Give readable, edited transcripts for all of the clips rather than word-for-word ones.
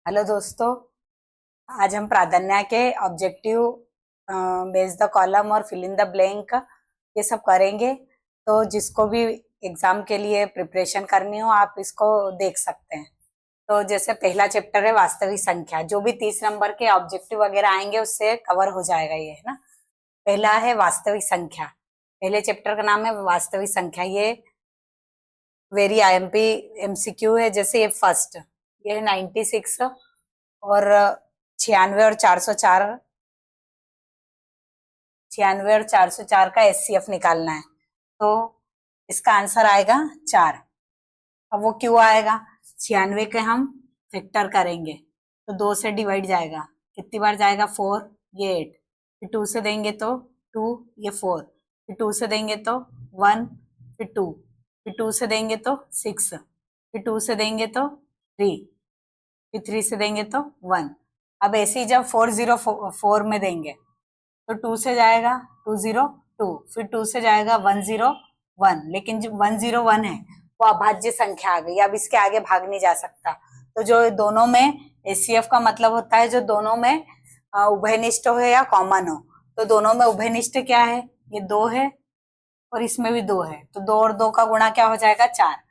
Hello दोस्तों। आज हम प्राधान्य के ऑब्जेक्टिव बेस द कॉलम और फिल इन द ब्लैंक ये सब करेंगे। तो जिसको भी एग्जाम के लिए प्रिपरेशन करनी हो आप इसको देख सकते हैं। तो जैसे पहला चैप्टर है वास्तविक संख्या, जो भी 30 नंबर के ऑब्जेक्टिव वगैरह आएंगे उससे कवर हो जाएगा ये, है ना। पहला है वास्तविक संख्या। पहले चैप्टर का नाम है वास्तविक संख्या। ये वेरी आईएमपी एमसीक्यू है। जैसे ये फर्स्ट, ये है 96 और 96 और 404, 96 और 404 का एचसीएफ निकालना है। तो इसका आंसर आएगा 4। अब वो क्यों आएगा? 96 के हम फैक्टर करेंगे तो 2 से डिवाइड जाएगा, कितनी बार जाएगा? 4, ये 8, फिर 2 से देंगे तो 2, ये 4, फिर 2 से देंगे तो 1, फिर 2, फिर 2 से देंगे तो 6, फिर 2 से देंगे तो 3, फिर 3 से देंगे तो 1। अब ऐसे ही जब 404 में देंगे तो 2 से जाएगा 202, फिर 2 से जाएगा 101, लेकिन जो 101 है वो अभाज्य संख्या आ गई। अब इसके आगे भाग नहीं जा सकता। तो जो दोनों में एचसीएफ का मतलब होता है जो दोनों में उभयनिष्ठ हो या कॉमन हो। तो दोनों में उभयनिष्ठ क्या है? ये 2 है और इसमें भी 2 है, तो 2 और 2 का गुणा क्या हो जाएगा? 4।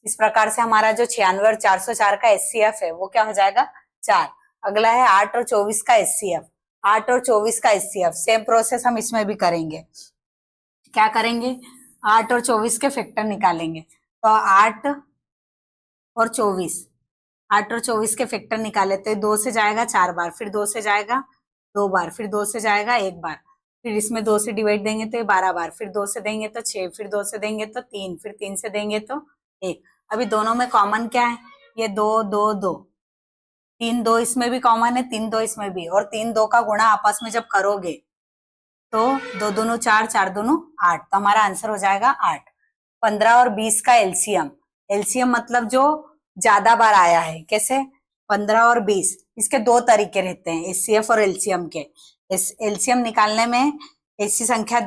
इस प्रकार से हमारा जो 96 और 404 का एचसीएफ है वो क्या हो जाएगा? 4। अगला है 8 और 24 का एचसीएफ। 8 और 24 का एचसीएफ सेम प्रोसेस हम इसमें भी करेंगे। क्या करेंगे? 8 और 24 के फैक्टर निकालेंगे। तो 8 और 24, 8 और 24 के फैक्टर निकाले तो 2 से जाएगा 4 बार, फिर 2 से जाएगा 2 बार, फिर 2 से जाएगा 1 बार, फिर इसमें 2 से डिवाइड देंगे तो ये 12 बार, फिर 2 से देंगे तो 6, फिर 2 से देंगे तो 3, फिर 3 से देंगे तो 1। अभी दोनों में कॉमन क्या है? ये 2 2 2, 3 2 इसमें भी कॉमन है, 3 2 इसमें भी, और 3 2 का गुणा आपस में जब करोगे तो 2 दूनो 4, 4 दूनो 8, तो हमारा आंसर हो जाएगा 8। 15 और 20 का एलसीएम। एलसीएम मतलब जो ज्यादा बार आया है। कैसे? 15 और 20, इसके दो तरीके रहते हैं एचसीएफ और एलसीएम के। एलसीएम निकालने में ऐसी संख्या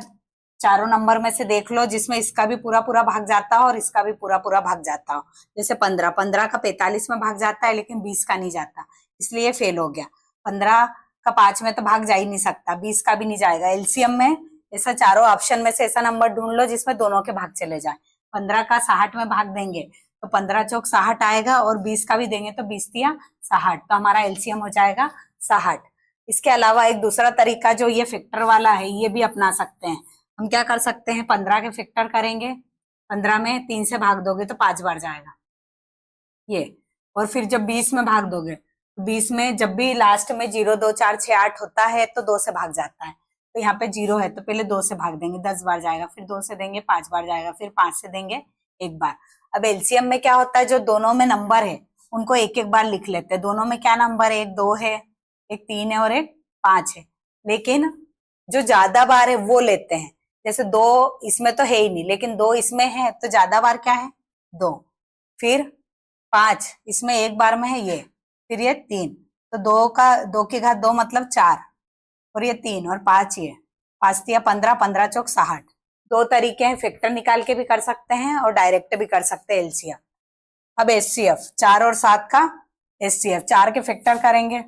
चारों नंबर में से देख लो जिसमें इसका भी पूरा पूरा भाग जाता हो और इसका भी पूरा पूरा भाग जाता हो। जैसे 15 का 45 में भाग जाता है लेकिन 20 का नहीं जाता, इसलिए फेल हो गया। 15 का 5 में तो भाग जा ही नहीं सकता, 20 का भी नहीं जाएगा। एलसीएम में ऐसा चारों ऑप्शन में से ऐसा नंबर ढूंढ लो जिसमें दोनों के भाग चले जाए। 15 का 60 में भाग देंगे तो 15 चौक 60 आएगा, और 20 का भी देंगे तो 20 तिया 60, तो हमारा एलसीएम हो जाएगा 60। इसके अलावा एक दूसरा तरीका जो ये फैक्टर वाला है ये भी अपना सकते हैं। हम क्या कर सकते हैं? 15 के फैक्टर करेंगे, 15 में 3 से भाग दोगे तो 5 बार जाएगा ये, और फिर जब 20 में भाग दोगे तो 20 में जब भी लास्ट में 0 2 4 6 8 होता है तो 2 से भाग जाता है। तो यहाँ पे 0 है तो पहले 2 से भाग देंगे, 10 बार जाएगा, फिर 2 से देंगे 5 बार जाएगा, फिर 5 से देंगे 1 बार। अब एलसीएम में क्या होता है? जो दोनों में नंबर है उनको एक एक बार लिख लेते हैं। दोनों में क्या नंबर है? एक 2 है, एक 3 है और एक 5 है, लेकिन जो ज्यादा बार है वो लेते हैं। जैसे 2 इसमें तो है ही नहीं, लेकिन 2 इसमें है तो ज्यादा बार क्या है? 2। फिर 5 इसमें एक बार में है ये, फिर ये 3, तो 2 की घात 2 मतलब 4, और ये 3 और 5 ये 5 तिया 15, 15 चौक 60। दो तरीके हैं, फैक्टर निकाल के भी कर सकते हैं और डायरेक्ट भी कर सकते हैं एलसीएम। अब एचसीएफ 4 और 7 का एचसीएफ, 4 के फैक्टर करेंगे,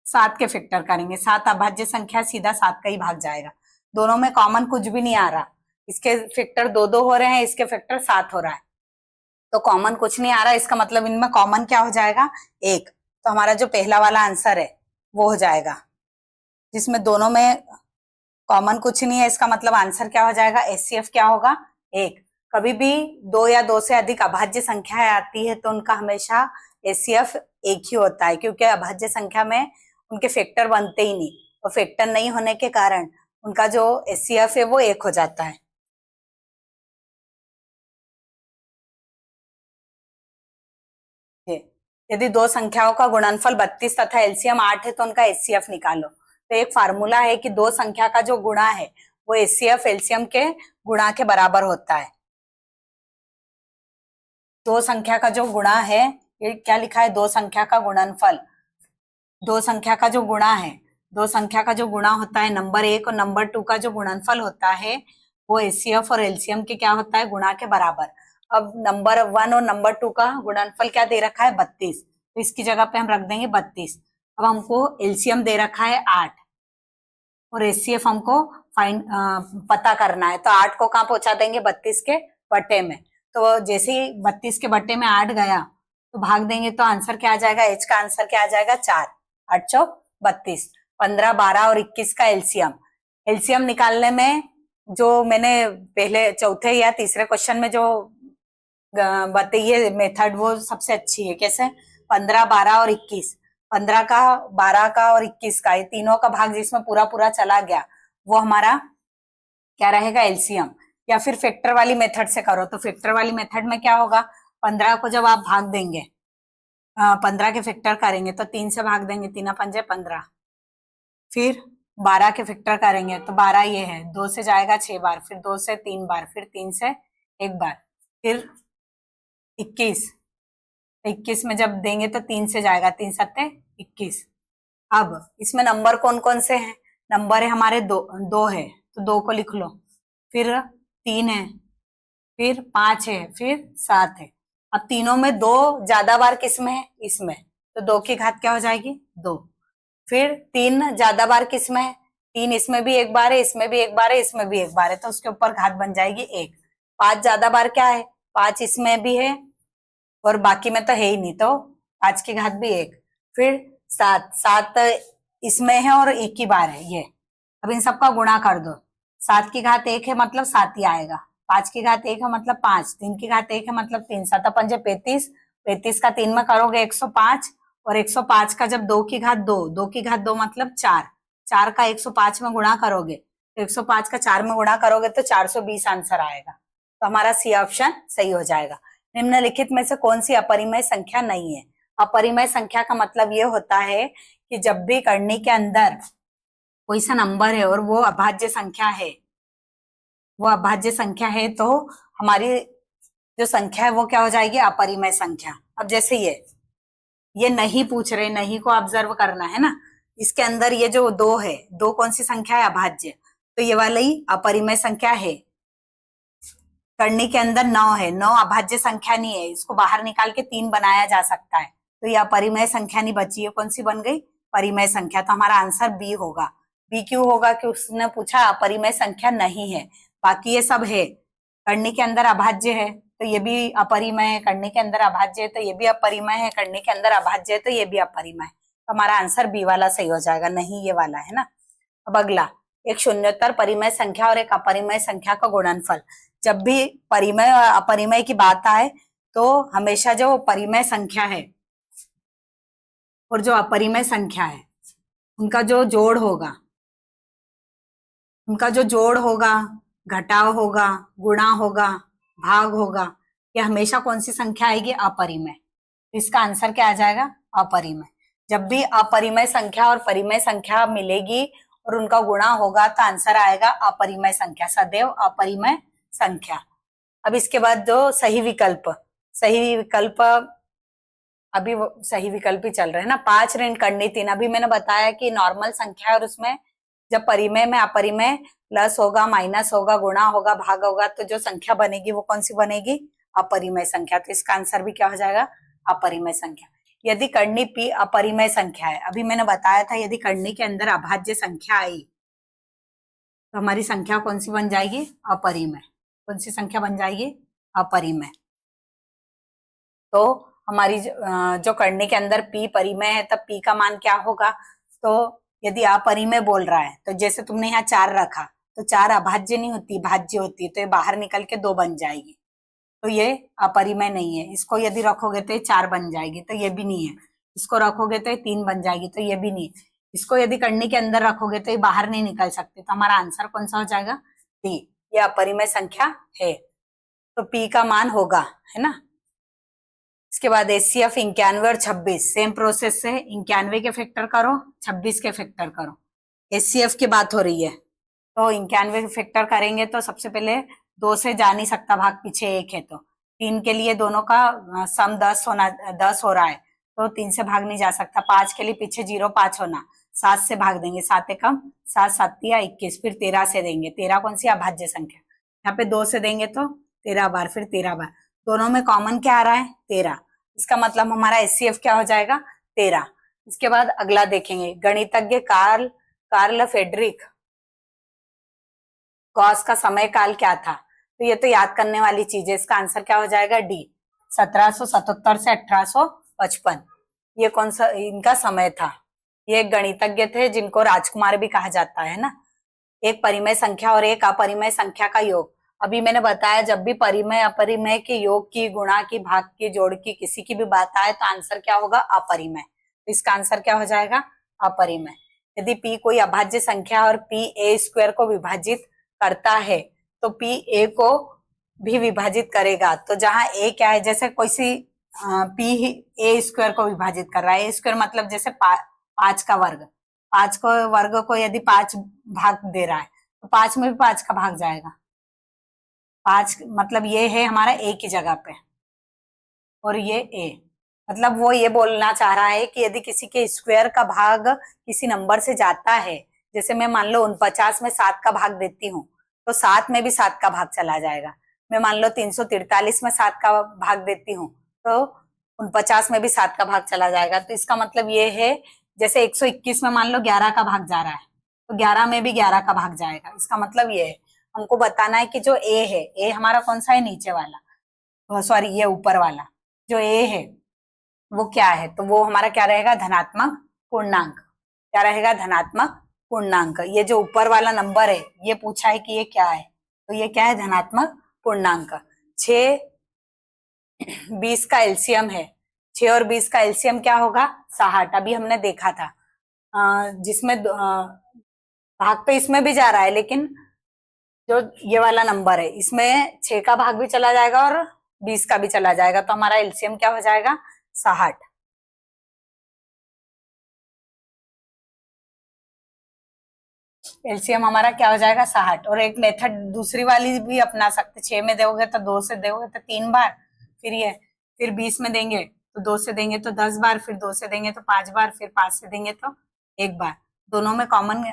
7 के फैक्टर करेंगे, 7 अभाज्य संख्या, सीधा 7 का ही भाग जाएगा। दोनों में कॉमन कुछ भी नहीं आ रहा, इसके फैक्टर 2 2 हो रहे हैं, इसके फैक्टर 7 हो रहा है, तो कॉमन कुछ नहीं आ रहा। इसका मतलब इनमें कॉमन क्या हो जाएगा? 1। तो हमारा जो पहला वाला आंसर है वो हो जाएगा, जिसमें दोनों में कॉमन कुछ नहीं है। इसका मतलब आंसर क्या हो जाएगा? एचसीएफ क्या होगा? 1। कभी भी 2 या 2 से अधिक अभाज्य संख्याएं आती है तो उनका हमेशा एचसीएफ 1 ही होता है, क्योंकि अभाज्य संख्या में उनके फैक्टर बनते ही नहीं, और फैक्टर नहीं होने के कारण उनका जो एचसीएफ है वो 1 हो जाता है। यदि दो संख्याओं का गुणनफल 32 तथा एलसीएम 8 है तो उनका एचसीएफ निकालो। तो एक फार्मूला है कि दो संख्या का जो गुणा है वो एचसीएफ एलसीएम के गुणा के बराबर होता है। दो संख्या का जो गुणा है, ये क्या लिखा है? दो संख्या का गुणनफल, दो संख्या का जो गुणा है, दो संख्या का जो गुणा होता है नंबर 1 और नंबर 2 का जो गुणनफल होता है वो एचसीएफ और एलसीएम के क्या होता है? गुणा के बराबर। अब नंबर 1 और नंबर 2 का गुणनफल क्या दे रखा है 32, तो इसकी जगह पे हम रख देंगे 32। अब हमको एलसीएम दे रखा है 8 और एचसीएफ हमको पता करना है, तो 8 को कहाँ पहुंचा देंगे 32 के बट्टे में। तो जैसे ही 32 के बट्टे में 8 गया तो भाग देंगे, तो आंसर क्या आ जाएगा, एच का आंसर क्या आ जाएगा 4, 8 चौक 32। 15, 12 और 21 का एलसीएम, एलसीएम निकालने में जो मैंने पहले चौथे या तीसरे क्वेश्चन में जो बताइए मेथड, वो सबसे अच्छी है। कैसे, 15, 12 और 21, 15 का, 12 का और 21 का, ये तीनों का भाग जिसमें पूरा पूरा चला गया वो हमारा क्या रहेगा एलसीएम। या फिर फैक्टर वाली मेथड से करो, तो फैक्टर वाली मेथड में क्या होगा, 15 को जब आप भाग देंगे, 15 के फैक्टर करेंगे तो 3 से भाग देंगे, 3 पंजे 15, फिर 12 के फैक्टर करेंगे तो 12 ये है, 2 से जाएगा 6 बार, फिर 2 से 3 बार, फिर 3 से 1 बार, फिर 21 में जब देंगे तो 3 से जाएगा, 3 सत्ते 21। अब इसमें नंबर कौन कौन से हैं, नंबर है हमारे दो है, तो 2 को लिख लो, फिर 3 है, फिर 5 है, फिर 7 है। अब तीनों में 2 ज्यादा बार किसमें है, इसमें, तो 2 की घात क्या हो जाएगी 2। फिर 3 ज्यादा बार किसमें है, 3 इसमें भी 1 बार है, इसमें भी 1 बार है, इसमें भी 1 बार है, तो उसके ऊपर घात बन जाएगी 1। 5 ज्यादा बार क्या है, 5 इसमें भी है और बाकी में तो है ही नहीं, तो 5 की घात भी 1। फिर 7 इसमें है और 1 ही बार है ये। अब इन सबका गुणा कर दो, 7 की घात 1 है मतलब 7 ही आएगा, 5 की घात 1 है मतलब 5, 3 की घात 1 है मतलब 3, 7 पंजे 35, 35 का 3 में करोगे 105, और 105 का जब 2 की घात 2, 2 की घात 2 मतलब 4, 4 का 105 में गुणा करोगे, तो 105 का 4 में गुणा करोगे तो 420 आंसर आएगा। तो हमारा सी ऑप्शन सही हो जाएगा। निम्नलिखित में से कौन सी अपरिमेय संख्या नहीं है। अपरिमेय संख्या का मतलब ये होता है कि जब भी करनी के अंदर कोई सा नंबर है और वो अभाज्य संख्या है, वो अभाज्य संख्या है, तो हमारी जो संख्या है वो क्या हो जाएगी अपरिमेय संख्या। अब जैसे ये नहीं पूछ रहे, नहीं को ऑब्जर्व करना है ना, इसके अंदर ये जो 2 है, 2 कौन सी संख्या है अभाज्य, तो ये वाली अपरिमेय संख्या है। करनी के अंदर 9 है, 9 अभाज्य संख्या नहीं है, इसको बाहर निकाल के 3 बनाया जा सकता है, तो ये अपरिमेय संख्या नहीं बची है, कौन सी बन गई परिमेय संख्या। तो हमारा आंसर बी होगा। बी क्यों होगा कि उसने पूछा अपरिमेय संख्या नहीं है, बाकी ये सब है। करनी के अंदर अभाज्य है तो ये भी अपरिमेय है, करनी के अंदर अभाज्य है तो ये भी अपरिमेय है, करनी के अंदर अभाज्य है तो ये भी अपरिमेय है। तो हमारा आंसर बी वाला सही हो जाएगा, नहीं ये वाला है ना। अब अगला, एक शून्योत्तर परिमेय संख्या और एक अपरिमेय संख्या का गुणनफल। जब भी परिमेय और अपरिमेय की बात आए तो हमेशा जो परिमेय संख्या है और जो अपरिमेय संख्या है उनका जो जोड़ होगा, घटाव होगा, गुणा होगा, भाग होगा, ये हमेशा कौन सी संख्या आएगी अपरिमेय। तो इसका आंसर क्या आ जाएगा अपरिमेय। जब भी अपरिमेय संख्या और परिमेय संख्या मिलेगी और उनका गुणा होगा तो आंसर आएगा अपरिमेय संख्या, सदैव अपरिमेय संख्या। अब इसके बाद जो सही विकल्प अभी वो सही विकल्प ही चल रहे हैं ना, 5 ऋण करनी 3। अभी मैंने बताया कि नॉर्मल संख्या है और उसमें जब परिमेय में अपरिमेय प्लस होगा, माइनस होगा, गुणा होगा, भाग होगा, तो जो संख्या बनेगी वो कौन सी बनेगी अपरिमेय संख्या। तो इसका आंसर भी क्या हो जाएगा अपरिमेय संख्या। यदि करनी p अपरिमेय संख्या है, अभी मैंने बताया था यदि करनी के अंदर अभाज्य संख्या आई तो हमारी संख्या कौन सी बन जाएगी अपरिमेय। कौन सी संख्या बन जाएगी अपरिमेय। तो हमारी जो करने के अंदर p परिमेय है तब p का मान क्या होगा, तो यदि अपरिमेय बोल रहा है तो जैसे तुमने यहाँ 4 रखा तो 4 अभाज्य नहीं होती, भाज्य होती है, तो ये बाहर निकल के 2 बन जाएगी, तो ये अपरिमेय नहीं है। इसको यदि रखोगे तो ये 4 बन जाएगी, तो ये भी नहीं है। इसको रखोगे तो ये 3 बन जाएगी, तो ये भी नहीं है। इसको यदि करनी के अंदर रखोगे तो ये बाहर नहीं निकल सकते, तो हमारा आंसर कौन सा हो जाएगा डी, ये अपरिमेय संख्या है, तो p का मान होगा, है ना। इसके बाद एचसीएफ 91 और 26, सेम प्रोसेस से 91 के फैक्टर करो, 26 के फैक्टर करो। एचसीएफ की बात हो रही है तो 91 के फैक्टर करेंगे तो सबसे पहले 2 से जा नहीं सकता, भाग पीछे 1 है, तो 3 के लिए दोनों का सम 10 हो रहा है तो 3 से भाग नहीं जा सकता। 5 के लिए पीछे 0 5 होना, 7 से भाग देंगे, 7 एकम 7, 7 या 21, फिर 13 से देंगे। 13 कौन सी अभाज्य संख्या, यहाँ पे 2 से देंगे तो 13 बार, फिर 13 बार, दोनों में कॉमन क्या आ रहा है 13, इसका मतलब हमारा एचसीएफ क्या हो जाएगा 13। इसके बाद अगला देखेंगे, गणितज्ञ कार्ल कार्ल फ्रेडरिक गॉस का समय काल क्या था। तो ये तो याद करने वाली चीज है, इसका आंसर क्या हो जाएगा डी, 1777 से 1855। ये कौन सा इनका समय था। ये एक गणितज्ञ थे जिनको राजकुमार भी कहा जाता है ना। एक परिमेय संख्या और एक अपरिमेय संख्या का योग। अभी मैंने बताया जब भी परिमेय अपरिमेय के योग की, गुणा की, भाग की, जोड़ की, किसी की भी बात आए तो आंसर क्या होगा अपरिमेय। तो इसका आंसर क्या हो जाएगा अपरिमेय। यदि p कोई अभाज्य संख्या और p a स्क्वायर को विभाजित करता है तो p a को भी विभाजित करेगा। तो जहां a क्या है, जैसे कोई सी p a स्क्वायर को विभाजित कर रहा है, a स्क्वायर मतलब जैसे 5 का वर्ग, 5 को वर्ग को यदि 5 भाग दे रहा है तो 5 में भी 5 का भाग जाएगा। 5 मतलब ये है हमारा a की जगह पे और ये a, मतलब वो ये बोलना चाह रहा है कि यदि किसी के स्क्वायर का भाग किसी नंबर से जाता है, जैसे मैं मान लो 49 में 7 का भाग देती हूँ तो 7 में भी 7 का भाग चला जाएगा। मैं मान लो 343 में 7 का भाग देती हूँ तो 49 में भी 7 का भाग चला जाएगा। तो इसका मतलब ये है जैसे 121 में मान लो 11 का भाग जा रहा है तो 11 में भी 11 का भाग जाएगा। इसका मतलब ये है, हमको बताना है कि जो ए है, ए हमारा कौन सा है नीचे वाला, सॉरी ये ऊपर वाला जो ए है वो क्या है। तो वो हमारा क्या रहेगा धनात्मक पूर्णांक। क्या रहेगा धनात्मक पूर्णांक। ये जो ऊपर वाला नंबर है ये पूछा है कि ये क्या है, तो ये क्या है धनात्मक पूर्णांक। 6 20 का एलसीएम है, 6 और 20 का एलसीएम क्या होगा 60। अभी हमने देखा था जिसमें भाग तो इसमें भी जा रहा है लेकिन जो ये वाला नंबर है इसमें 6 का भाग भी चला जाएगा और 20 का भी चला जाएगा, तो हमारा एलसीएम क्या हो जाएगा 60। एलसीएम हमारा क्या हो जाएगा 60। और एक मेथड दूसरी वाली भी अपना सकते, 6 में दोगे तो 2 से दोगे तो 3 बार, फिर ये फिर 20 में देंगे तो 2 से देंगे तो 10 बार, फिर 2 से देंगे तो 5 बार, फिर 5 से देंगे तो 1 बार। दोनों में कॉमन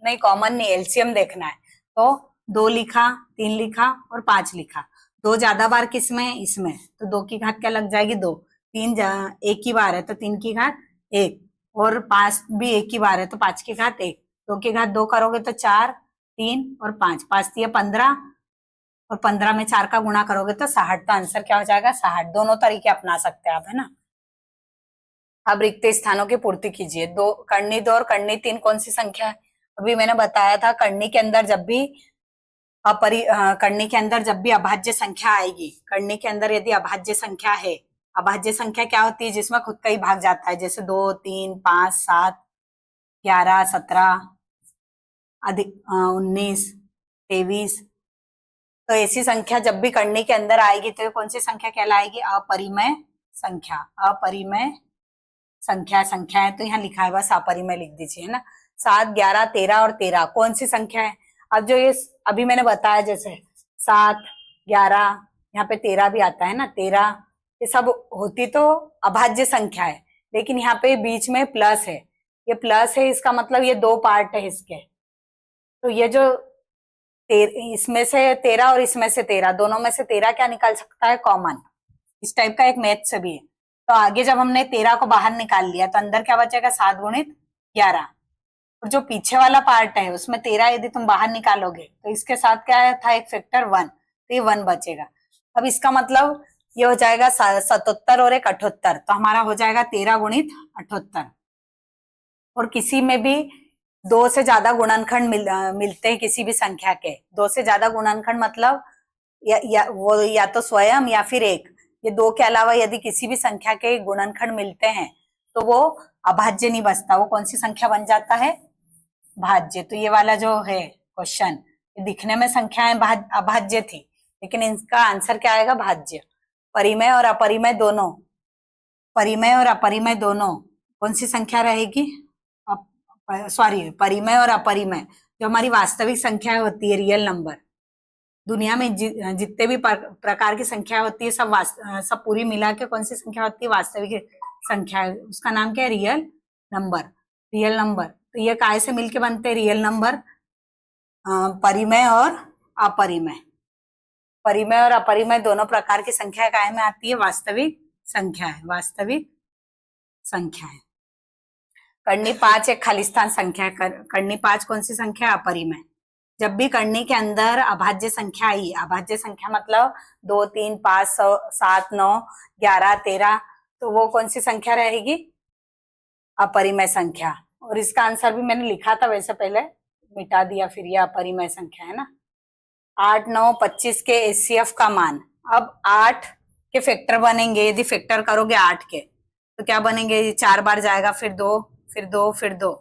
नहीं, कॉमन नहीं, एलसीएम देखना है। तो 2 लिखा, 3 लिखा और 5 लिखा। 2 ज्यादा बार किसमें इसमें, तो 2 की घात क्या लग जाएगी 2। 3 एक ही बार है तो 3 की घात 1 और 5 भी एक ही बार है तो 5 की घात 1। 2 की घात 2 करोगे तो 4, 3 और 5, 5 दिए 15 और 15 में 4 का गुणा करोगे तो 60। तो आंसर क्या हो जाएगा 60। दोनों तरीके अपना सकते हैं आप, है ना। अब रिक्त स्थानों की पूर्ति कीजिए। दो कर्णी 2 और कर्णी 3 कौन सी संख्या है। अभी मैंने बताया था कर्णी के अंदर जब भी कर्णी के अंदर जब भी अभाज्य संख्या आएगी, कर्णी के अंदर यदि अभाज्य संख्या है, अभाज्य संख्या क्या होती है जिसमें खुद का ही भाग जाता है, जैसे 2, 3, 5, 7, 11, 17, अधिक 19, 23। तो ऐसी संख्या जब भी कर्णी के अंदर आएगी तो कौन सी संख्या कहलाएगी अपरिमेय संख्या। अपरिमेय संख्या संख्या है तो यहाँ लिखा है बस अपरिमेय लिख दीजिए, है ना। 7, 11, 13 और 13 कौन सी संख्या है। अब जो ये अभी मैंने बताया जैसे 7, 11, यहाँ पे 13 भी आता है ना, 13, ये सब होती तो अभाज्य संख्या है, लेकिन यहाँ पे बीच में प्लस है, ये प्लस है इसका मतलब ये 2 पार्ट है इसके। तो ये जो इसमें से 13 और इसमें से 13, दोनों में से 13 क्या निकाल सकता है कॉमन। इस टाइप का एक मैथ से भी है। तो आगे जब हमने 13 को बाहर निकाल लिया तो अंदर क्या बचेगा 7 गुणित 11। और जो पीछे वाला पार्ट है उसमें 13 यदि तुम बाहर निकालोगे तो इसके साथ क्या था एक फैक्टर 1, तो ये 1 बचेगा। अब इसका मतलब ये हो जाएगा 77 और एक 78, तो हमारा हो जाएगा 13 गुणित 78। और किसी में भी 2 से ज्यादा गुणनखंड मिलते हैं किसी भी संख्या के। 2 से ज्यादा गुणनखंड मतलब वो या तो स्वयं या फिर एक, ये 2 के अलावा यदि किसी भी संख्या के गुणनखंड मिलते हैं तो वो अभाज्य नहीं बचता, वो कौन सी संख्या बन जाता है भाज्य। तो ये वाला जो है क्वेश्चन, दिखने में संख्याएं अभाज्य थी लेकिन इनका आंसर क्या आएगा भाज्य। परिमेय और अपरिमेय दोनों, परिमेय और अपरिमेय दोनों कौन सी संख्या रहेगी, सॉरी परिमेय और अपरिमेय जो हमारी वास्तविक संख्या होती है, रियल नंबर। दुनिया में जितने भी प्रकार की संख्या होती है सब पूरी मिला के कौन सी संख्या होती है वास्तविक संख्या, उसका नाम क्या है रियल नंबर। रियल नंबर तो ये काय से मिलके बनते हैं रियल नंबर, परिमेय और अपरिमेय। परिमेय और अपरिमेय दोनों प्रकार की संख्या काय में आती है? वास्तविक संख्या है, वास्तविक संख्या है। कर्णी 5 एक खालिस्तान संख्या है। कर्णी 5 कौन सी संख्या? अपरिमेय। जब भी कर्णी के अंदर अभाज्य संख्या आई, अभाज्य संख्या मतलब 2, 3, 5, 7, 9, 11, 13, तो वो कौन सी संख्या रहेगी? अपरिमेय संख्या। और इसका आंसर भी मैंने लिखा था वैसे, पहले मिटा दिया, फिर ये अपरिमेय संख्या है ना। 8, 9, 25 के एचसीएफ का मान, अब 8 के फैक्टर बनेंगे, यदि फैक्टर करोगे 8 के तो क्या बनेंगे? ये 4 बार जाएगा, फिर 2, फिर 2, फिर 2,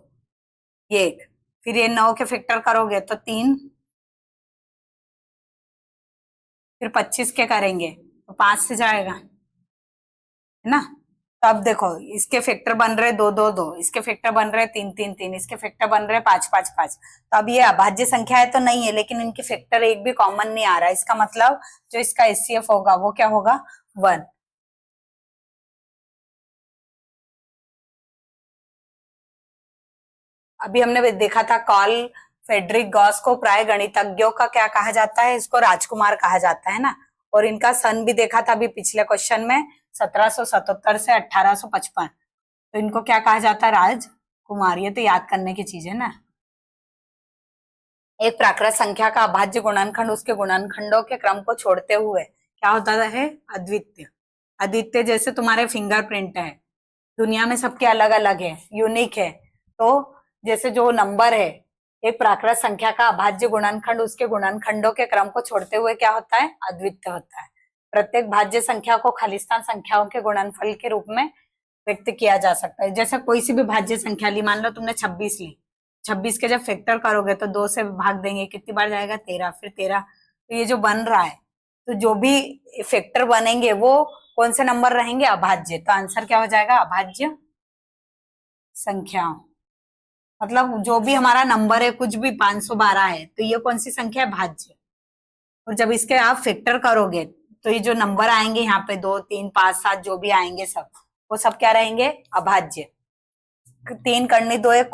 ये 1, फिर ये 9 के फैक्टर करोगे तो 3, फिर 25 के करेंगे तो 5 से जाएगा, है ना। तो अब देखो, इसके फैक्टर बन रहे 2, 2, 2, इसके फैक्टर बन रहे 3, 3, 3, इसके फैक्टर बन रहे 5, 5, 5। तो अब ये अभाज्य संख्या है तो नहीं है, लेकिन इनके फैक्टर एक भी कॉमन नहीं आ रहा है। इसका मतलब जो इसका एचसीएफ होगा वो क्या होगा? 1। अभी हमने देखा था कार्ल फ्रेडरिक गॉस को प्राय गणितज्ञों का क्या कहा जाता है? इसको राजकुमार कहा जाता है ना। और इनका सन भी देखा था अभी पिछले क्वेश्चन में, 1777 से 1855। तो इनको क्या कहा जाता है? राजकुमार। ये तो याद करने की चीज है ना। एक प्राकृत संख्या का अभाज्य गुणनखंड उसके गुणनखंडों के क्रम को छोड़ते हुए क्या होता है? अद्वितीय। अद्वितीय जैसे तुम्हारे फिंगरप्रिंट है, दुनिया में सबके अलग अलग है, यूनिक है। तो जैसे जो नंबर है, एक प्राकृत संख्या का अभाज्य गुणनखंड उसके गुणनखंडों के क्रम को छोड़ते हुए क्या होता है? अद्वितीय होता है। प्रत्येक भाज्य संख्या को खालिस्तान संख्याओं के गुणनफल के रूप में व्यक्त किया जा सकता है। जैसे कोई सी भी भाज्य संख्या ली, मान लो तुमने 26 ली, 26 के जब फैक्टर करोगे तो 2 से भाग देंगे, कितनी बार जाएगा? 13, फिर 13। तो ये जो बन रहा है, तो जो भी फैक्टर बनेंगे वो कौन से नंबर रहेंगे? अभाज्य। तो आंसर क्या हो जाएगा? अभाज्य संख्याओं। मतलब जो भी हमारा नंबर है, कुछ भी 512 है, तो ये कौन सी संख्या है? भाज्य। और जब इसके आप फैक्टर करोगे तो ये जो नंबर आएंगे यहाँ पे 2, 3, 5, 7 जो भी आएंगे सब, वो सब क्या रहेंगे? अभाज्य। 3 करनी 2 एक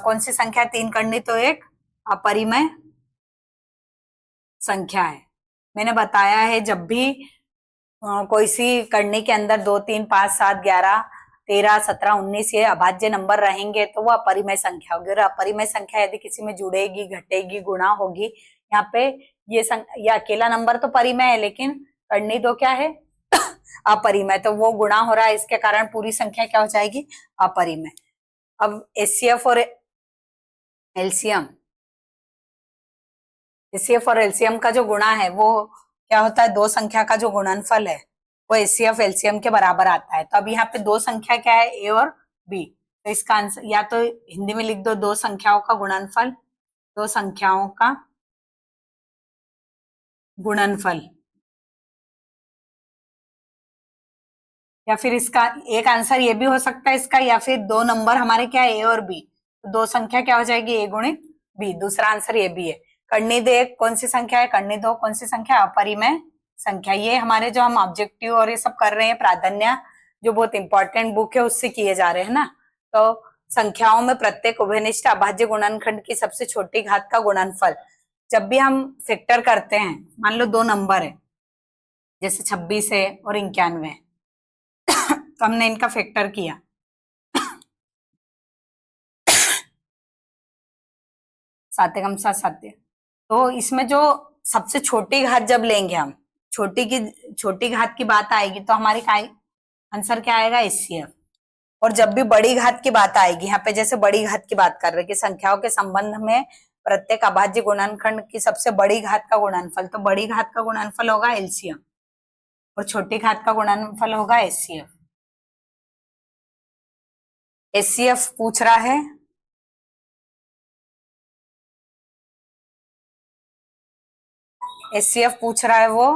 कौन सी संख्या? 3 करनी तो एक अपरिमेय संख्या है। मैंने बताया है जब भी कोई सी करनी के अंदर 2, 3, 5, 7, 11, 13, 17, 19 ये अभाज्य नंबर रहेंगे तो वो अपरिमेय संख्या होगी। और अपरिमेय संख्या यदि किसी में जुड़ेगी, घटेगी, गुणा होगी, यहाँ पे ये अकेला नंबर तो परिमेय है, लेकिन करनी 2 क्या है? अपरिमेय। तो वो गुणा हो रहा है, इसके कारण पूरी संख्या क्या हो जाएगी? अपरिमेय। अब एचसीएफ और एलसीएम, एचसीएफ और एलसीएम का जो गुणा है वो क्या होता है? दो संख्या का जो गुणनफल है वो एचसीएफ एलसीएम के बराबर आता है। तो अब यहाँ पे दो संख्या क्या है? ए और बी। तो इसका आंसर या तो हिंदी में लिख दो, दो संख्याओं का गुणनफल, दो संख्याओं का गुणनफल। या फिर इसका एक आंसर ये भी हो सकता है इसका, या फिर दो नंबर हमारे क्या है? ए और बी, तो दो संख्या क्या हो जाएगी? ए गुणित बी। दूसरा आंसर ये भी है। करनी दो एक कौन सी संख्या है? करनी दो कौन सी संख्या? अपरिमेय संख्या। ये हमारे जो हम ऑब्जेक्टिव और ये सब कर रहे हैं, प्राधान्य जो बहुत इंपॉर्टेंट बुक है उससे किए जा रहे हैं ना। तो संख्याओं में प्रत्येक उभयनिष्ठ अभाज्य गुणनखंड की सबसे छोटी घात का गुणनफल, जब भी हम फैक्टर करते हैं, मान लो दो नंबर है जैसे 26 है और 91, तो हमने इनका फैक्टर किया, सात एकम सात सात, तो इसमें जो सबसे छोटी घात जब लेंगे हम, छोटी घात की बात आएगी तो हमारी आंसर क्या आएगा? एचसीएफ। और जब भी बड़ी घात की बात आएगी, यहाँ पे जैसे बड़ी घात की बात कर रहे हैं कि संख्याओं के संबंध में प्रत्येक अभाज्य गुणनखंड की सबसे बड़ी घात का गुणनफल, तो बड़ी घात का गुणनफल होगा एलसीएम और छोटी घात का गुणनफल होगा एचसीएफ। एचसीएफ पूछ रहा है, एचसीएफ पूछ रहा है वो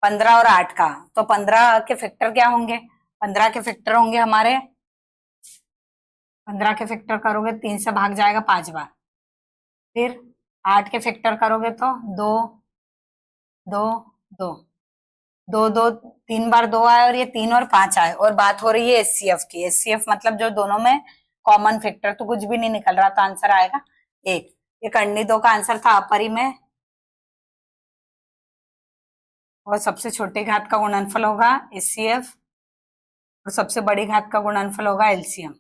15 और 8 का। तो 15 के फैक्टर क्या होंगे? 15 के फैक्टर होंगे हमारे, 15 के फैक्टर करोगे 3 से भाग जाएगा 5 बार, फिर 8 के फैक्टर करोगे तो 2, 2, 2, 2, 2, 3 बार 2 आए और ये 3 और 5 आए। और बात हो रही है एचसीएफ की। एचसीएफ मतलब जो दोनों में कॉमन फैक्टर, तो कुछ भी नहीं निकल रहा, तो आंसर आएगा 1। ये करनी दो का आंसर था अपरिमेय और सबसे छोटे घात का गुणनफल होगा HCF और सबसे बड़ी घात का गुणनफल होगा LCM।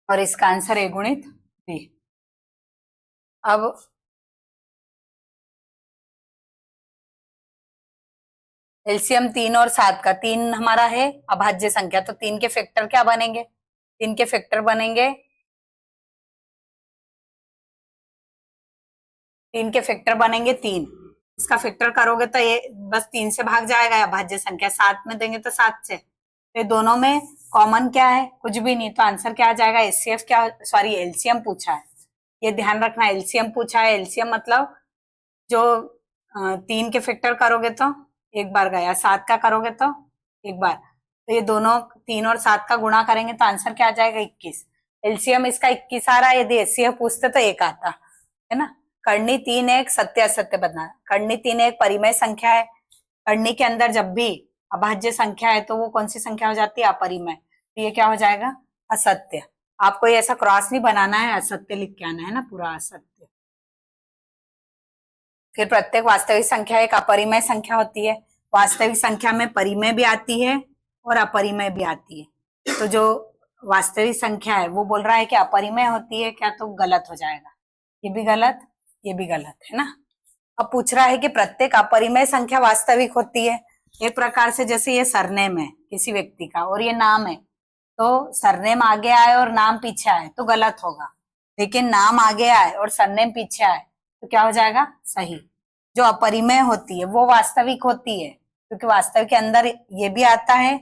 और इसका आंसर A गुणित B। अब एलसीएम 3 और 7 का, 3 हमारा है अभाज्य संख्या, तो 3 के फैक्टर क्या बनेंगे? 3 के फैक्टर बनेंगे, 3 के फैक्टर बनेंगे 3। इसका फैक्टर करोगे तो ये बस 3 से भाग जाएगा अभाज्य संख्या, 7 में देंगे तो 7 से। तो दोनों में कॉमन क्या है? कुछ भी नहीं, तो आंसर क्या आ जाएगा? एचसीएफ क्या, सॉरी एलसीएम पूछा है, ये ध्यान रखना, एलसीएम पूछा है। एलसीएम मतलब जो 3 के फैक्टर करोगे तो एक बार गया, 7 का करोगे तो एक बार, तो ये दोनों 3 और 7 का गुणा करेंगे तो आंसर क्या आ जाएगा? 21। एलसीएम इसका 21 आ रहा है, यदि एचसीएफ पूछते तो एक आता है ना। कर्णी 3 एक सत्य असत्य बदना, कर्णी 3 एक परिमेय संख्या है। कर्णी के अंदर जब भी अभाज्य संख्या है तो वो कौन सी संख्या हो जाती है? अपरिमेय। तो ये क्या हो जाएगा? असत्य। आपको ये ऐसा क्रॉस नहीं बनाना है, असत्य लिख के आना है ना, पूरा असत्य। फिर प्रत्येक वास्तविक संख्या एक अपरिमेय संख्या होती है। वास्तविक संख्या में परिमेय भी आती है और अपरिमेय भी आती है। तो जो वास्तविक संख्या है वो बोल रहा है कि अपरिमेय होती है क्या, तो गलत हो जाएगा, ये भी गलत, ये भी गलत है ना। अब पूछ रहा है कि प्रत्येक अपरिमेय संख्या वास्तविक होती है। एक प्रकार से जैसे ये सरनेम है किसी व्यक्ति का और ये नाम है, तो सरनेम आगे आए और नाम पीछे आए तो गलत होगा, लेकिन नाम आगे आए और सरनेम पीछे आए तो क्या हो जाएगा? सही। जो अपरिमेय होती है वो वास्तविक होती है, क्योंकि वास्तविक के अंदर ये भी आता है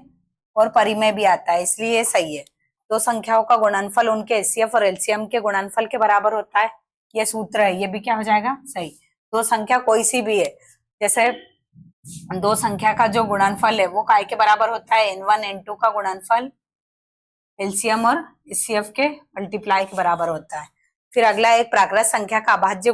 और परिमेय भी आता है, इसलिए ये सही है। दो संख्याओं का गुणनफल उनके एचसीएफ और एलसीएम के गुणनफल के बराबर होता है, ये सूत्र है, ये भी क्या हो जाएगा? सही। दो संख्या कोई सी भी है, जैसे दो संख्या का जो गुणनफल है वो काय के बराबर होता है? n1 n2 का गुणनफल एलसीएम और एचसीएफ के मल्टीप्लाई के बराबर होता है। फिर अगला एक प्राकृत संख्या का अभाज्य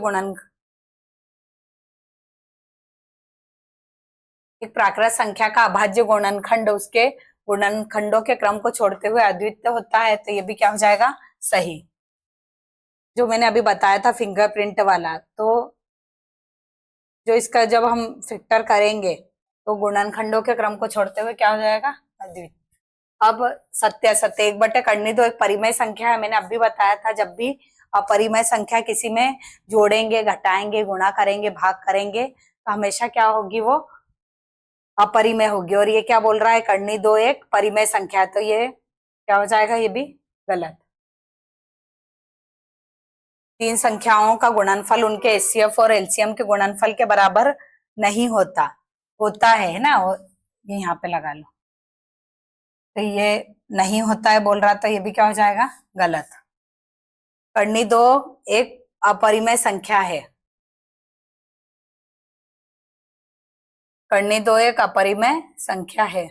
एक प्राकृत संख्या का अभाज्य गुणनखंड उसके गुणनखंडों के क्रम को छोड़ते हुए अद्वितीय होता है, तो ये भी क्या हो जाएगा? सही। जो मैंने अभी बताया था फिंगरप्रिंट वाला, तो जो इसका जब हम फैक्टर करेंगे तो गुणनखंडों के क्रम को छोड़ते हुए क्या हो जाएगा? अद्वितीय। अब सत्य असत्य, एक बटे करनी दो एक परिमेय संख्या है, मैंने अभी बताया था जब भी अपरिमेय संख्या किसी में जोड़ेंगे, घटाएंगे, गुणा करेंगे, भाग करेंगे तो हमेशा क्या होगी? वो अपरिमेय होगी। और ये क्या बोल रहा है? करनी दो एक परिमेय संख्या, तो ये क्या हो जाएगा? ये भी गलत। तीन संख्याओं का गुणनफल उनके एचसीएफ और एलसीएम के गुणनफल के बराबर नहीं होता, होता है ना, ये यहाँ पे लगा लो, तो ये नहीं होता है बोल रहा, तो ये भी क्या हो जाएगा? गलत। करनी दो एक अपरिमेय संख्या है, करनी दो एक अपरिमेय संख्या है।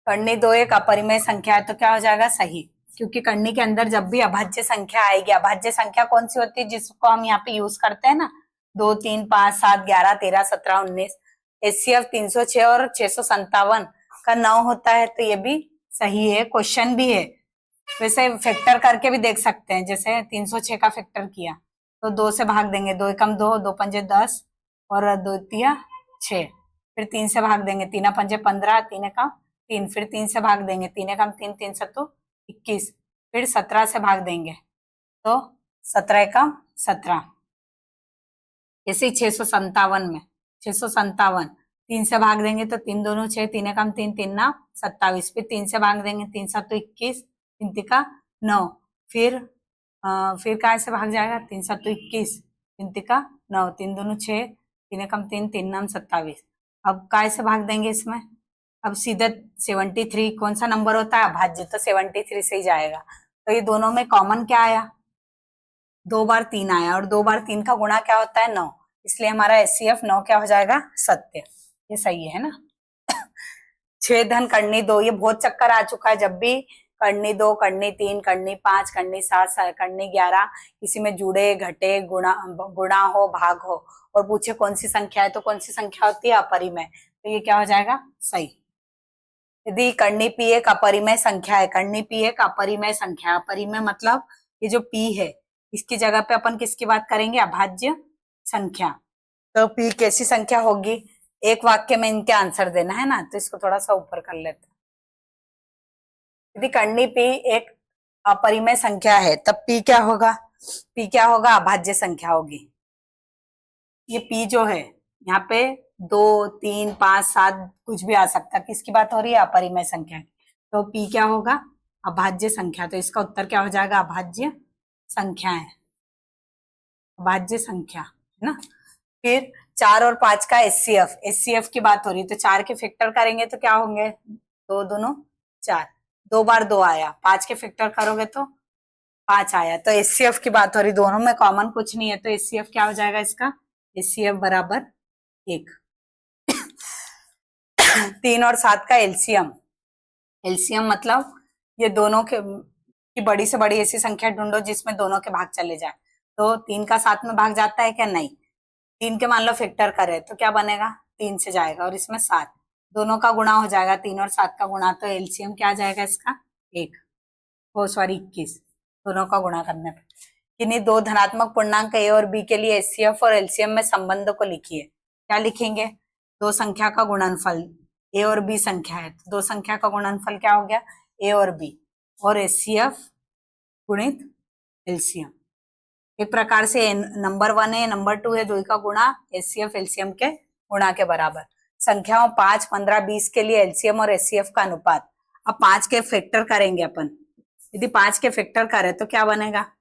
करनी दो एक अपरिमेय संख्या है तो क्या हो जाएगा? सही, क्योंकि करनी के अंदर जब भी अभाज्य संख्या आएगी, अभाज्य संख्या कौन सी होती है जिसको हम यहाँ पे यूज करते हैं ना, 2 3 5 7 11 13 17 19, एचसीएफ 306 और 657 का 9 होता है, तो ये भी सही है, क्वेश्चन भी है। वैसे फैक्टर करके भी देख सकते हैं, जैसे 306 का फैक्टर किया तो 2 से भाग देंगे, 2 एकम 2, 2 पंजे 10 और 2 तिया 6, फिर 3 से भाग देंगे, 3 पंजे 15, 3 एकम 3, फिर 3 से भाग देंगे, 3 एकम 3, 3 सत्तू 21, फिर 17 से भाग देंगे तो 17 एकम 17। ऐसे ही 657 में 657 3 से भाग देंगे तो 3 दूनी 6, 3 एकम 3, 3 ना 27, फिर 3 से भाग देंगे, 3 सत्तू 21, 3 तिका 9, फिर काय से भाग जाएगा? 3 सत्तू 21, 3 तिका 9, 3 दूनी 6, 3 एकम 3, 3 नाम 27। अब काय से भाग देंगे इसमें? अब सीधे 73 कौन सा नंबर होता है? अभाज्य, तो 73 से ही जाएगा। तो ये दोनों में कॉमन क्या आया? 2 बार 3 आया, और 2 बार 3 का गुणा क्या होता है? 9, इसलिए हमारा एचसीएफ 9 क्या हो जाएगा? सत्य। ये सही है ना। 6 धन करनी दो, ये बहुत चक्कर आ चुका है, जब भी करनी 2, करनी 3, करनी 5, करनी 7, करनी 11 किसी में जुड़े, घटे, गुणा हो, भाग हो और पूछे कौन सी संख्या है, तो कौन सी संख्या होती है? अपरिमेय, तो ये क्या हो जाएगा? सही। यदि कर्णी पी एक अपरिमेय संख्या है, कर्णी पी एक अपरिमेय संख्या है, अपरिमेय मतलब ये जो पी है इसकी जगह पे अपन किसकी बात करेंगे, अभाज्य संख्या। तो पी कैसी संख्या होगी, एक वाक्य में इनके आंसर देना है ना, तो इसको थोड़ा सा ऊपर कर लेते हैं। यदि कर्णी पी एक अपरिमेय संख्या है तब पी क्या होगा, पी क्या होगा, अभाज्य संख्या होगी। ये पी जो है यहाँ पे 2, 3, 5, 7 कुछ भी आ सकता है, किसकी बात हो रही है, अपरिमेय संख्या की। तो पी क्या होगा, अभाज्य संख्या। तो इसका उत्तर क्या हो जाएगा, अभाज्य संख्या है, अभाज्य संख्या है ना। फिर 4 और 5 का एचसीएफ, एचसीएफ की बात हो रही है, तो 4 के फैक्टर करेंगे तो क्या होंगे, 2 दूनो 4, 2 बार 2 आया, 5 के फैक्टर करोगे तो 5 आया। तो एचसीएफ की बात हो रही, दोनों में कॉमन कुछ नहीं है, तो एचसीएफ क्या हो जाएगा इसका, एचसीएफ बराबर 1। 3 और 7 का एलसीएम, एलसीएम मतलब ये दोनों के की बड़ी से बड़ी ऐसी संख्या ढूंढो जिसमें दोनों के भाग चले जाए। तो 3 का 7 में भाग जाता है क्या, नहीं। 3 के मान लो फैक्टर करे तो क्या बनेगा, 3 से जाएगा, और इसमें 7, दोनों का गुणा हो जाएगा, 3 और 7 का गुणा, तो एलसीएम क्या आ जाएगा इसका, 1, ओ सॉरी 21, दोनों का गुणा करने पर। किन्हीं दो धनात्मक पूर्णांक ए और बी के लिए एचसीएफ और एलसीएम में संबंध को लिखिए। क्या लिखेंगे, दो संख्या का गुणनफल, ए और बी संख्या है तो दो संख्या का गुणनफल क्या हो गया, ए और बी, और एचसीएफ गुणित एलसीएम। एक प्रकार से नंबर 1 है, नंबर 2 है, दो का गुणा एचसीएफ एलसीएम के गुणा के बराबर। संख्याओं 5, 15, 20 के लिए एलसीएम और एचसीएफ का अनुपात। अब 5 के फैक्टर करेंगे अपन, यदि 5 के फैक्टर करें तो क्या बनेगा,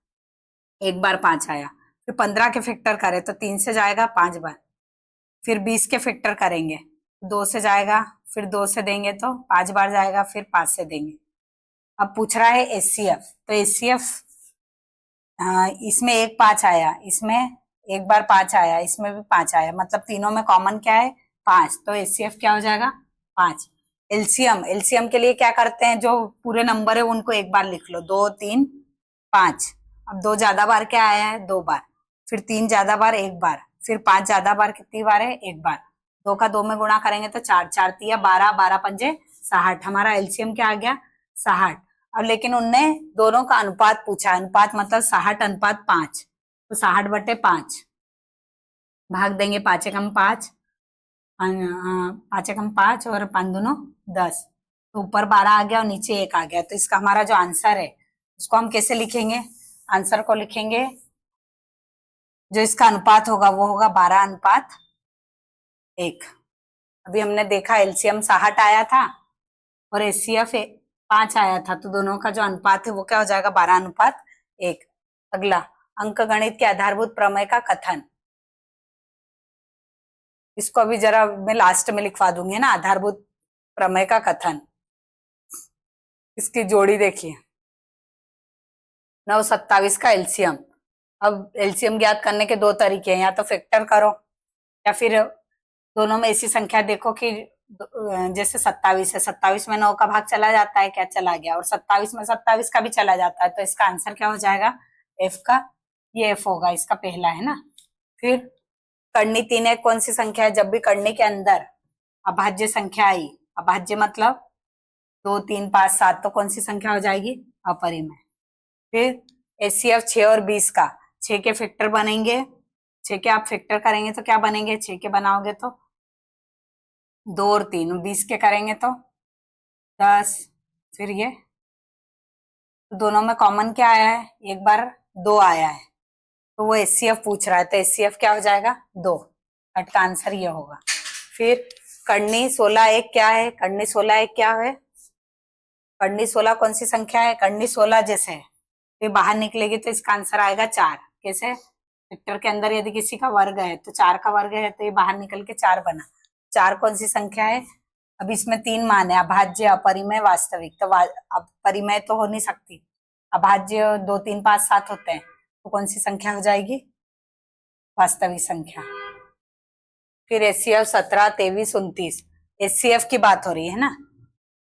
एक बार 5 आया। फिर 15 के फैक्टर करें तो 3 से जाएगा 5 बार। फिर 20 के फैक्टर करेंगे 2 से जाएगा, फिर 2 से देंगे तो 5 बार जाएगा, फिर 5 से देंगे। अब पूछ रहा है एचसीएफ, तो एचसीएफ इसमें एक 5 आया, इसमें एक बार 5 आया, इसमें भी 5 आया, मतलब तीनों में कॉमन क्या है, 5, तो एचसीएफ क्या हो जाएगा, 5। एलसीएम, एलसीएम के लिए क्या करते हैं, जो पूरे नंबर है उनको एक बार लिख लो, 2, 3, 5। अब 2 ज्यादा बार क्या आया है, 2 बार, फिर 3 ज्यादा बार 1 बार, फिर 5 ज्यादा बार कितनी बार है, 1 बार। 2 का 2 में गुणा करेंगे तो 4, 4 तिया 12, 12 पंजे 60, हमारा एलसीएम क्या आ गया, 60। अब लेकिन उनने दोनों का अनुपात पूछा, अनुपात मतलब 60:5, तो 60/5 भाग देंगे, 5 एकम 5, 5 एकम 5 और 5 दूनो 10, तो ऊपर 12 आ गया और नीचे 1 आ गया। तो इसका हमारा जो आंसर है उसको हम कैसे लिखेंगे, आंसर को लिखेंगे, जो इसका अनुपात होगा वो होगा 12:1। अभी हमने देखा एलसीएम 60 आया था और एचसीएफ 5 आया था, तो दोनों का जो अनुपात है वो क्या हो जाएगा, 12:1। अगला, अंक गणित के आधारभूत प्रमेय का कथन। इसको अभी जरा मैं लास्ट में लिखवा दूंगी ना, आधारभूत प्रमेय का कथन। इसकी जोड़ी देखिए, 9, 27 का एलसीएम। अब एलसीएम ज्ञात करने के 2 तरीके हैं, या तो फैक्टर करो या फिर दोनों में ऐसी संख्या देखो कि जैसे 27 है, 27 में 9 का भाग चला जाता है, क्या चला गया, और 27 में 27 का भी चला जाता है, तो इसका आंसर क्या हो जाएगा, एफ का, ये एफ होगा, इसका पहला है ना। फिर कर्णी 3 एक कौन सी संख्या है, जब भी कर्णी के अंदर अभाज्य संख्या आई, अभाज्य मतलब 2, 3, 5, 7, तो कौन सी संख्या हो जाएगी, अपरिमेय। फिर एचसीएफ 6 और 20 का, 6 के फैक्टर बनेंगे, 6 के आप फैक्टर करेंगे तो क्या बनेंगे, 6 के बनाओगे तो 2 और 3, 20 के करेंगे तो 10। फिर ये दोनों में कॉमन क्या आया है, एक बार 2 आया है, तो वो एचसीएफ पूछ रहा है, तो एचसीएफ क्या हो जाएगा, 2। कट का आंसर ये होगा। फिर कर्णी 16 एक क्या है, कर्णी 16 एक क्या है, कर्णी 16 कौन सी संख्या है, कर्णी 16 जैसे है, फिर बाहर निकलेगी तो इसका आंसर आएगा 4। कैसे, वेक्टर के अंदर यदि किसी का वर्ग है तो 4 का वर्ग है, तो ये बाहर निकल के 4 बना। 4 कौन सी संख्या है, अब इसमें 3 मान है, अभाज्य, अपरिमेय, वास्तविक। तो अब परिमेय तो हो नहीं सकती, अभाज्य 2, 3, 5, 7 होते हैं, तो कौन सी संख्या हो जाएगी, वास्तविक संख्या। फिर एचसीएफ 17, 23, 29, एचसीएफ की बात हो रही है ना,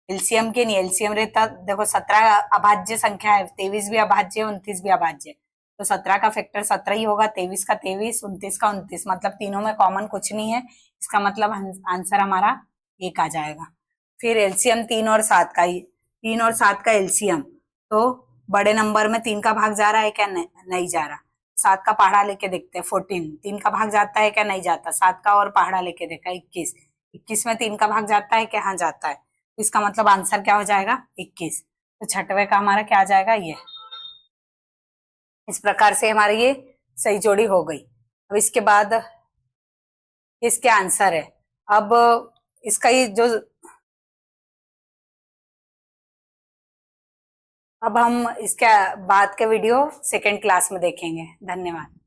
एलसीएम के नहीं, एलसीएम रहता, देखो 17 अभाज्य संख्या है, 23 भी अभाज्य, 29 भी अभाज्य, तो 17 का फैक्टर 17 ही होगा, 23 का 23, 29 का 29, मतलब तीनों में कॉमन कुछ नहीं है, इसका मतलब आंसर हमारा 1 आ जाएगा। फिर एलसीएम 3 और 7 का, 3 और 7 का एलसीएम, तो बड़े नंबर में 3 का भाग जा रहा है क्या? नहीं जा रहा। 7 का पहाड़ा लेके देखते हैं, 14, 3 का भाग जाता है क्या? नहीं जाता। 7 का और पहाड़ा लेके देखा, 21, 21 में 3 का भाग जाता है क्या? हाँ जाता है। तो इसका मतलब आंसर क्या हो जाएगा? 21। तो छठवें का हमारा क्या आ जाएगा? ये। इस प्रकार से हमारी ये सही जोड़ी हो गई। अब इसके बाद इसके आंसर है। अब इसका ये जो, अब हम इसके बाद के वीडियो सेकेंड क्लास में देखेंगे। धन्यवाद।